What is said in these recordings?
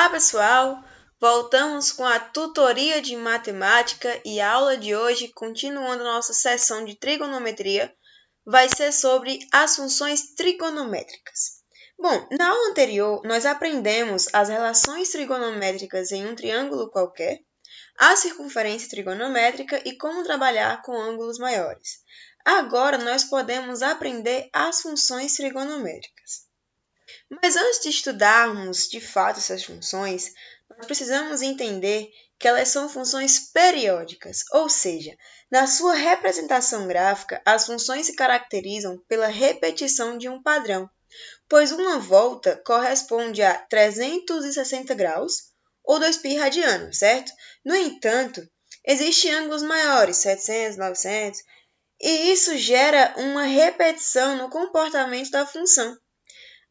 Olá, pessoal! Voltamos com a tutoria de matemática e a aula de hoje, continuando nossa sessão de trigonometria, vai ser sobre as funções trigonométricas. Bom, na aula anterior, nós aprendemos as relações trigonométricas em um triângulo qualquer, a circunferência trigonométrica e como trabalhar com ângulos maiores. Agora, nós podemos aprender as funções trigonométricas. Mas antes de estudarmos de fato essas funções, nós precisamos entender que elas são funções periódicas, ou seja, na sua representação gráfica, as funções se caracterizam pela repetição de um padrão, pois uma volta corresponde a 360 graus ou 2π radianos, certo? No entanto, existem ângulos maiores, 700, 900, e isso gera uma repetição no comportamento da função.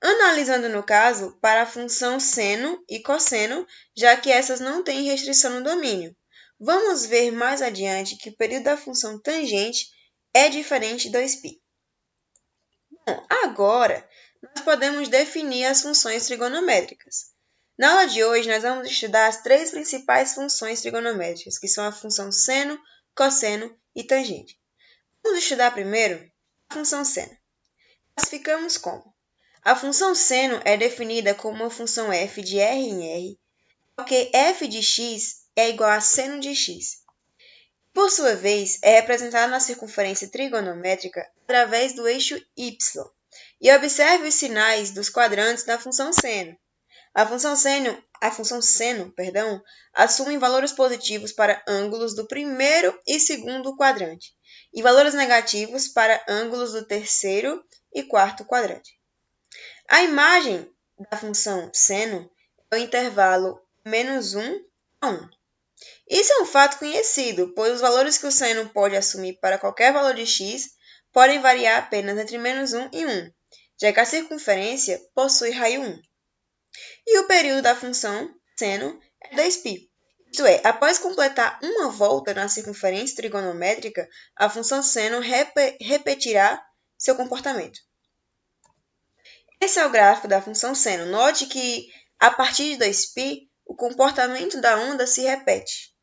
Analisando no caso para a função seno e cosseno, já que essas não têm restrição no domínio. Vamos ver mais adiante que o período da função tangente é diferente de 2π. Bom, agora nós podemos definir as funções trigonométricas. Na aula de hoje, nós vamos estudar as três principais funções trigonométricas, que são a função seno, cosseno e tangente. Vamos estudar primeiro a função seno. Classificamos como: a função seno é definida como uma função f de r em r, porque f de x é igual a seno de x. Por sua vez, é representada na circunferência trigonométrica através do eixo y. E observe os sinais dos quadrantes da função seno. A função seno, assume valores positivos para ângulos do primeiro e segundo quadrante, e valores negativos para ângulos do terceiro e quarto quadrante. A imagem da função seno é o intervalo -1 a 1. Isso é um fato conhecido, pois os valores que o seno pode assumir para qualquer valor de x podem variar apenas entre -1 e 1, já que a circunferência possui raio 1. E o período da função seno é 2π. Isto é, após completar uma volta na circunferência trigonométrica, a função seno repetirá seu comportamento. Esse é o gráfico da função seno. Note que, a partir de 2π, o comportamento da onda se repete.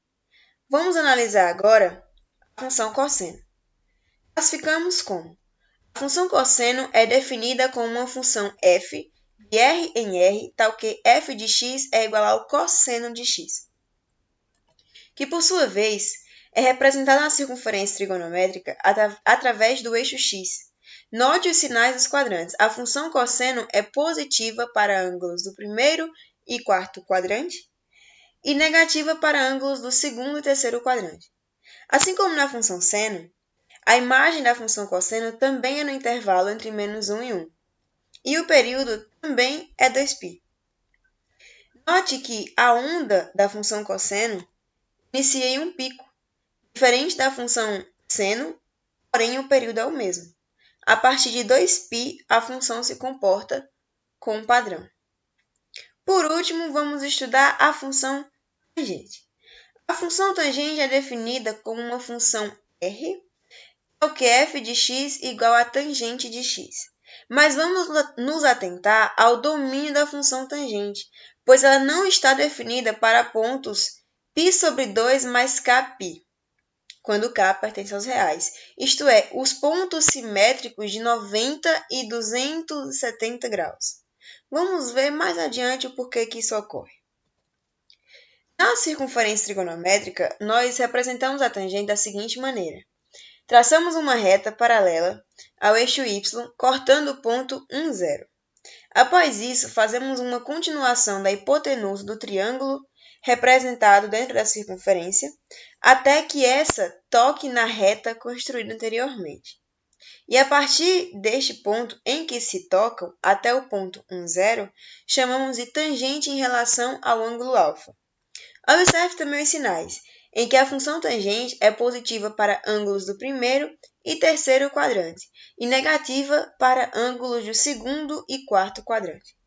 Vamos analisar agora a função cosseno. Classificamos como: a função cosseno é definida como uma função f de r em r, tal que f de x é igual ao cosseno de x, que, por sua vez, é representada na circunferência trigonométrica através do eixo x. Note os sinais dos quadrantes. A função cosseno é positiva para ângulos do primeiro e quarto quadrante e negativa para ângulos do segundo e terceiro quadrante. Assim como na função seno, a imagem da função cosseno também é no intervalo entre -1 e 1. E o período também é 2π. Note que a onda da função cosseno inicia em um pico, diferente da função seno, porém o período é o mesmo. A partir de 2π, a função se comporta com um padrão. Por último, vamos estudar a função tangente. A função tangente é definida como uma função r, tal que f de x igual a tangente de x. Mas vamos nos atentar ao domínio da função tangente, pois ela não está definida para pontos π/2 mais kπ, quando k pertence aos reais, isto é, os pontos simétricos de 90 e 270 graus. Vamos ver mais adiante o porquê que isso ocorre. Na circunferência trigonométrica, nós representamos a tangente da seguinte maneira. Traçamos uma reta paralela ao eixo y, cortando o ponto 1, 0. Após isso, fazemos uma continuação da hipotenusa do triângulo representado dentro da circunferência, até que essa toque na reta construída anteriormente. E a partir deste ponto em que se tocam, até o ponto 1, 0, chamamos de tangente em relação ao ângulo alfa. Observe também os sinais, em que a função tangente é positiva para ângulos do primeiro e terceiro quadrante, e negativa para ângulos do segundo e quarto quadrante.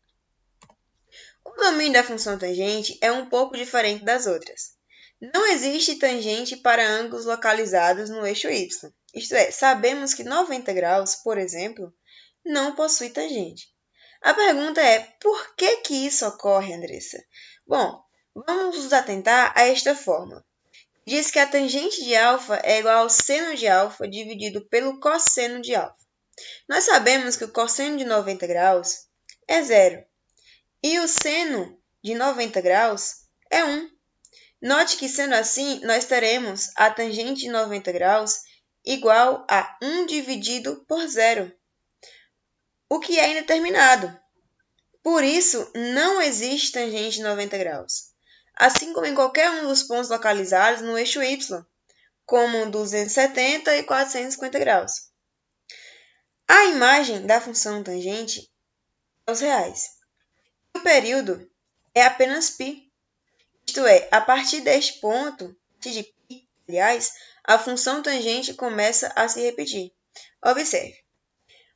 O domínio da função tangente é um pouco diferente das outras. Não existe tangente para ângulos localizados no eixo y. Isto é, sabemos que 90 graus, por exemplo, não possui tangente. A pergunta é, por que isso ocorre, Andressa? Bom, vamos nos atentar a esta fórmula. Diz que a tangente de alfa é igual ao seno de alfa dividido pelo cosseno de alfa. Nós sabemos que o cosseno de 90 graus é 0 e o seno de 90 graus é 1. Note que, sendo assim, nós teremos a tangente de 90 graus igual a 1 dividido por 0, o que é indeterminado. Por isso, não existe tangente de 90 graus, assim como em qualquer um dos pontos localizados no eixo y, como 270 e 450 graus. A imagem da função tangente é os reais. O período é apenas π. Isto é, a partir deste ponto, de π, aliás, a função tangente começa a se repetir. Observe.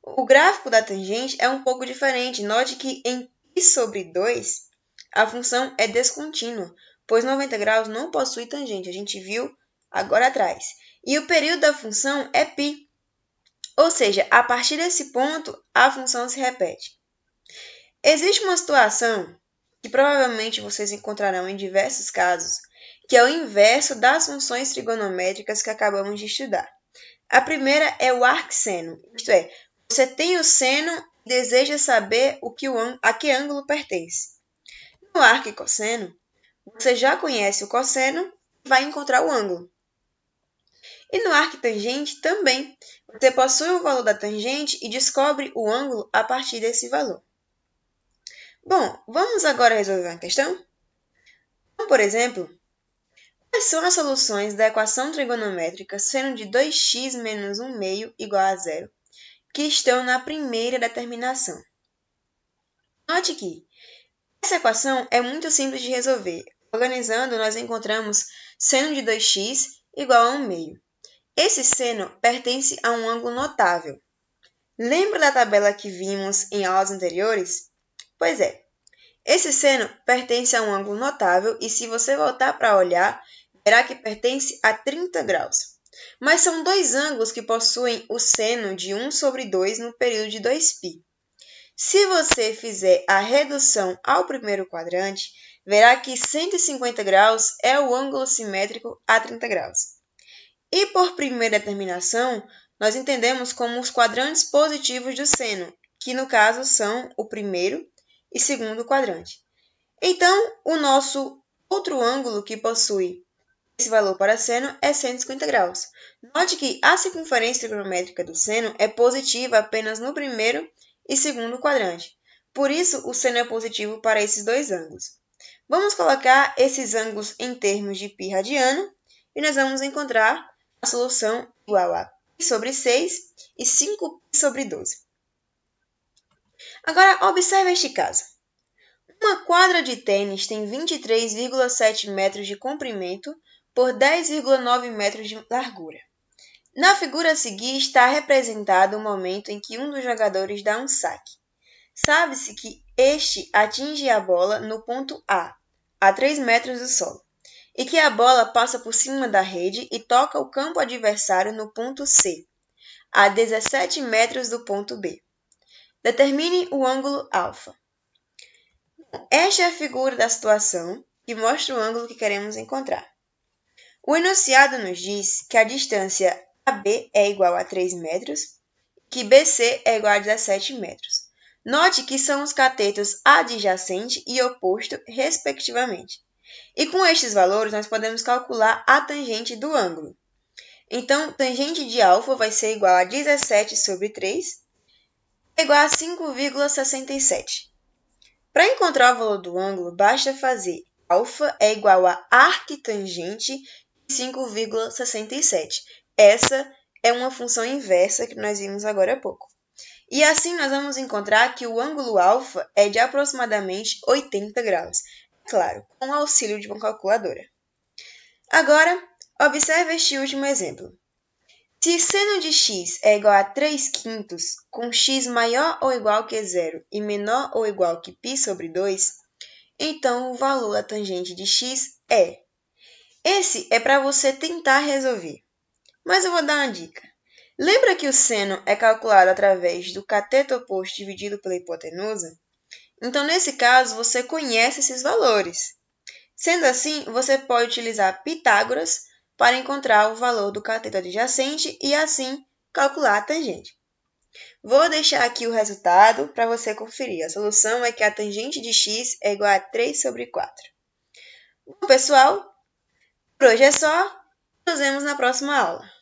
O gráfico da tangente é um pouco diferente. Note que em π sobre 2, a função é descontínua, pois 90 graus não possui tangente. A gente viu agora atrás. E o período da função é π. Ou seja, a partir desse ponto, a função se repete. Existe uma situação que provavelmente vocês encontrarão em diversos casos, que é o inverso das funções trigonométricas que acabamos de estudar. A primeira é o arcseno, isto é, você tem o seno e deseja saber a que ângulo pertence. No arco e cosseno, você já conhece o cosseno e vai encontrar o ângulo. E no arco e tangente também, você possui o valor da tangente e descobre o ângulo a partir desse valor. Bom, vamos agora resolver uma questão? Então, por exemplo, quais são as soluções da equação trigonométrica seno de 2x menos 1 meio igual a 0, que estão na primeira determinação? Note que essa equação é muito simples de resolver. Organizando, nós encontramos seno de 2x igual a 1 meio. Esse seno pertence a um ângulo notável. Lembra da tabela que vimos em aulas anteriores? Pois é, esse seno pertence a um ângulo notável e se você voltar para olhar, verá que pertence a 30 graus. Mas são dois ângulos que possuem o seno de 1 sobre 2 no período de 2π. Se você fizer a redução ao primeiro quadrante, verá que 150 graus é o ângulo simétrico a 30 graus. E por primeira determinação, nós entendemos como os quadrantes positivos do seno, que no caso são o primeiro e segundo quadrante. Então, o nosso outro ângulo que possui esse valor para seno é 150 graus. Note que a circunferência trigonométrica do seno é positiva apenas no primeiro e segundo quadrante. Por isso, o seno é positivo para esses dois ângulos. Vamos colocar esses ângulos em termos de π radiano e nós vamos encontrar a solução igual a π sobre 6 e 5π sobre 12. Agora, observe este caso. Uma quadra de tênis tem 23,7 metros de comprimento por 10,9 metros de largura. Na figura a seguir está representado o momento em que um dos jogadores dá um saque. Sabe-se que este atinge a bola no ponto a 3 metros do solo, e que a bola passa por cima da rede e toca o campo adversário no ponto C, a 17 metros do ponto B. Determine o ângulo alfa. Esta é a figura da situação que mostra o ângulo que queremos encontrar. O enunciado nos diz que a distância AB é igual a 3 metros, que BC é igual a 17 metros. Note que são os catetos adjacente e oposto, respectivamente. E com estes valores, nós podemos calcular a tangente do ângulo. Então, tangente de alfa vai ser igual a 17 sobre 3, igual a 5,67. Para encontrar o valor do ângulo, basta fazer alfa é igual a arquitangente de 5,67. Essa é uma função inversa que nós vimos agora há pouco. E assim nós vamos encontrar que o ângulo alfa é de aproximadamente 80 graus. Claro, com o auxílio de uma calculadora. Agora, observe este último exemplo. Se seno de x é igual a 3/5, com x maior ou igual que 0 e menor ou igual que π sobre 2, então o valor da tangente de x é. Esse é para você tentar resolver. Mas eu vou dar uma dica. Lembra que o seno é calculado através do cateto oposto dividido pela hipotenusa? Então, nesse caso, você conhece esses valores. Sendo assim, você pode utilizar Pitágoras para encontrar o valor do cateto adjacente e assim calcular a tangente. Vou deixar aqui o resultado para você conferir. A solução é que a tangente de x é igual a 3 sobre 4. Bom, pessoal, por hoje é só. Nos vemos na próxima aula.